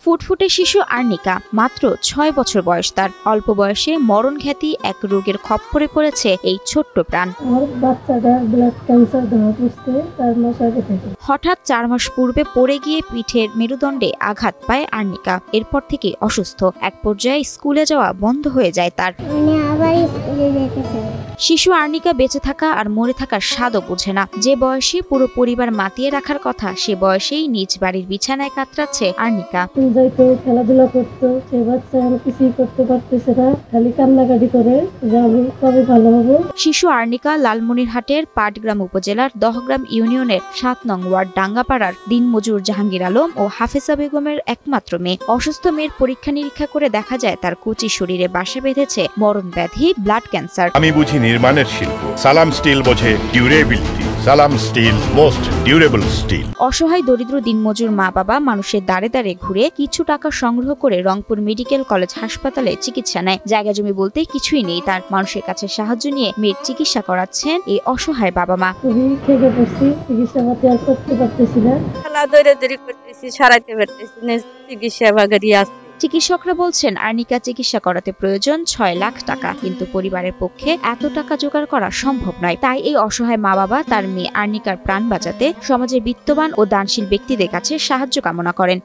ফুটফুটে শিশু আর্নিকা মাত্র ৬ বছর বয়স তার। অল্প বয়সে মরণঘাতী এক রোগের খপ্পরে পড়েছে এই ছোট্ট প্রাণ। হঠাৎ ৪ মাস পূর্বে পড়ে গিয়ে পিঠের মেরুদণ্ডে আঘাত পায় আর্নিকা। এরপর থেকে অসুস্থ। এক পর্যায়ে স্কুলে যাওয়া বন্ধ হয়ে যায় তার। শিশু আর্নিকা বেঁচে থাকা আর মরে থাকার স্বাদও বোঝে না। যে বয়সে পুরো পরিবার মাতিয়ে রাখার কথা, সে বয়সেই নিজ বাড়ির বিছানায় কাতরাচ্ছে আর্নিকা। খেলাধুলা করতো, সে বাচ্চা কিছুই করতে পারতেছে না, খালি কান্নাকাটি করে যে আমি কবে ভালো হবো। শিশু আর্নিকা লালমনিরহাটের পাটগ্রাম উপজেলার দহগ্রাম ইউনিয়নের ৭ নং ওয়ার্ড ডাঙ্গাপাড়ার দিনমজুর জাহাঙ্গীর আলম ও হাফেজা বেগমের একমাত্র মেয়ে। অসুস্থ মেয়ের পরীক্ষা নিরীক্ষা করে দেখা যায় তার কচি শরীরে বাসা বেঁধেছে মরণ ব্যাধি, ব্লাড ক্যান্সার। আমি বুঝি নির্মাণের শিল্প, সালাম স্টিল বোঝে ডিউরেবিলিটি। সালাম স্টিল, মোস্ট ডিউরেবল স্টিল। অসহায় দরিদ্র দিনমজুর মা বাবা মানুষের দাঁড়ে দাঁড়ে ঘুরে কিছু টাকা সংগ্রহ করে রংপুর মেডিকেল কলেজ হাসপাতালে চিকিৎসা নেয়। জায়গা জমি বলতে কিছুই নেই তার। মানুষের কাছে সাহায্য নিয়ে মেয়ের চিকিৎসা করাচ্ছেন এই অসহায় বাবা মা। চিকিৎসা করতে পারতেছি না, সারাইতে পারতেছি না, চিকিৎসা বাগারি আছে। চিকিৎসকরা বলছেন আর্নিকা চিকিৎসা করাতে প্রয়োজন ৬ লাখ টাকা, কিন্তু পরিবারের পক্ষে এত টাকা জোগাড় করা সম্ভব নয়। তাই এই অসহায় মা বাবা তার মেয়ে আর্নিকার প্রাণ বাঁচাতে সমাজের বিত্তবান ও দানশীল ব্যক্তিদের কাছে সাহায্য কামনা করেন।